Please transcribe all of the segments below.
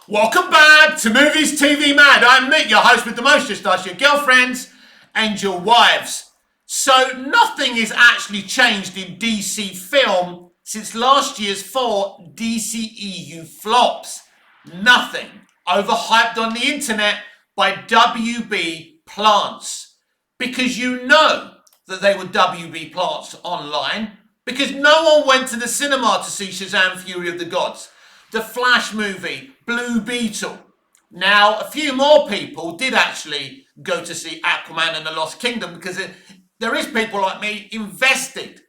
Welcome back to Movies TV Mad. I'm Nick, your host with the most, just ask your girlfriends and your wives. So nothing has actually changed in DC film since last year's 4 DCEU flops. Nothing. Overhyped on the internet by WB plants. Because you know that they were WB plants online. Because no one went to the cinema to see Shazam! Fury of the Gods, the Flash movie, Blue Beetle. Now, a few more people did actually go to see Aquaman and the Lost Kingdom because there is people like me invested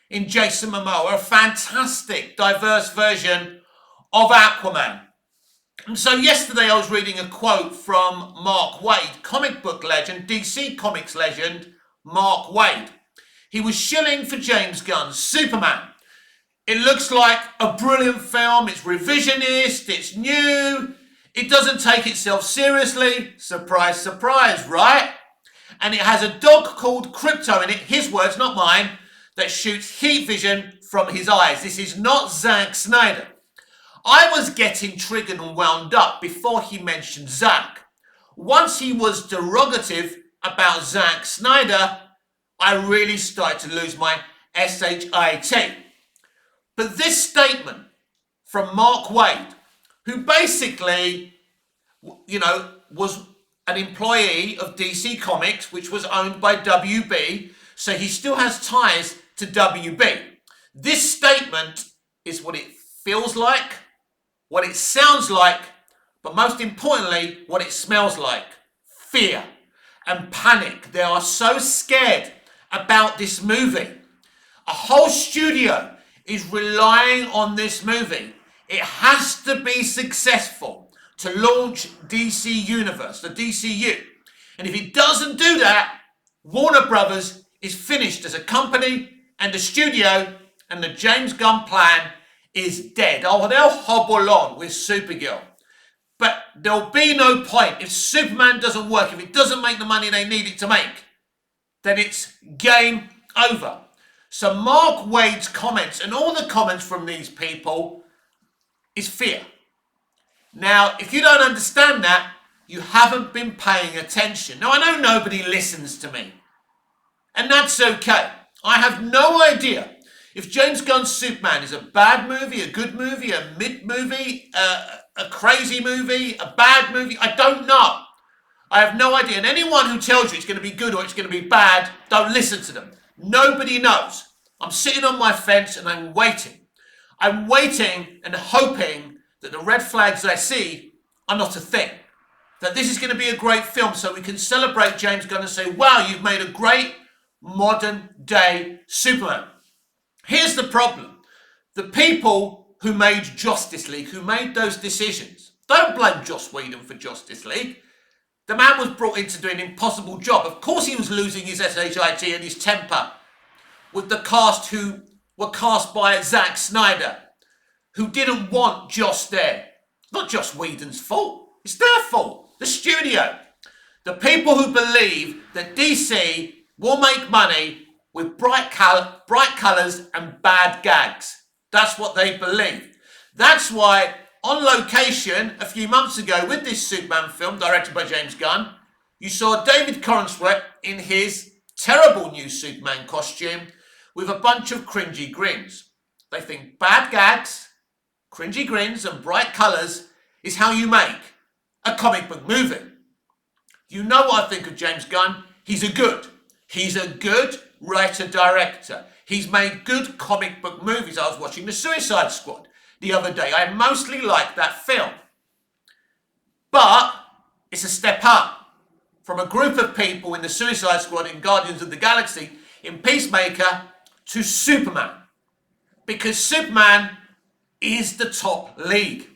in Jason Momoa, a fantastic, diverse version of Aquaman. And so yesterday I was reading a quote from Mark Waid, comic book legend, DC Comics legend, Mark Waid. He was shilling for James Gunn's Superman. It looks like a brilliant film. It's revisionist. It's new. It doesn't take itself seriously. Surprise, surprise, right? And it has a dog called Crypto in it, his words, not mine, that shoots heat vision from his eyes. This is not Zack Snyder. I was getting triggered and wound up before he mentioned Zack. Once he was derogative about Zack Snyder, I really started to lose my shit. But this statement from Mark Waid, who basically, was an employee of DC Comics, which was owned by WB, so he still has ties to WB. This statement is what it feels like, what it sounds like, but most importantly, what it smells like. Fear and panic. They are so scared about this movie. A whole studio is relying on this movie. It has to be successful to launch DC Universe, the DCU. And if it doesn't do that, Warner Brothers is finished as a company and a studio, and the James Gunn plan is dead. Oh, they'll hobble on with Supergirl. But there'll be no point. If Superman doesn't work, if it doesn't make the money they need it to make, then it's game over. So Mark Waid's comments and all the comments from these people is fear. Now, if you don't understand that, you haven't been paying attention. Now, I know nobody listens to me, and that's okay. I have no idea if James Gunn's Superman is a bad movie, a good movie, a mid movie, a crazy movie, a bad movie. I don't know. I have no idea. And anyone who tells you it's going to be good or it's going to be bad, don't listen to them. Nobody knows. I'm sitting on my fence and I'm waiting. I'm waiting and hoping that the red flags I see are not a thing. That this is going to be a great film so we can celebrate James Gunn and say, wow, you've made a great modern day Superman. Here's the problem. The people who made Justice League, who made those decisions, don't blame Joss Whedon for Justice League. The man was brought in to do an impossible job. Of course he was losing his shit and his temper with the cast who were cast by Zack Snyder, who didn't want Joss there. Not Joss Whedon's fault. It's their fault. The studio. The people who believe that DC will make money with bright colours and bad gags. That's what they believe. That's why on location a few months ago with this Superman film directed by James Gunn, you saw David Corenswet in his terrible new Superman costume with a bunch of cringy grins. They think bad gags, cringy grins and bright colours is how you make a comic book movie. You know what I think of James Gunn? He's a good writer-director. He's made good comic book movies. I was watching The Suicide Squad the other day. I mostly liked that film. But it's a step up from a group of people in The Suicide Squad, in Guardians of the Galaxy, in Peacemaker, to Superman. Because Superman is the top league.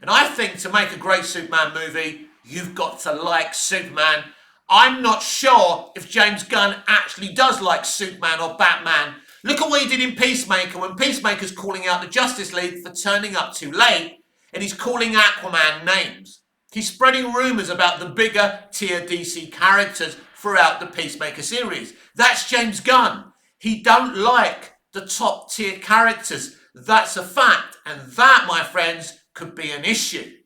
And I think to make a great Superman movie, you've got to like Superman. I'm not sure if James Gunn actually does like Superman or Batman. Look at what he did in Peacemaker when Peacemaker's calling out the Justice League for turning up too late, and he's calling Aquaman names. He's spreading rumours about the bigger tier DC characters throughout the Peacemaker series. That's James Gunn. He don't like the top tier characters. That's a fact. And that, my friends, could be an issue.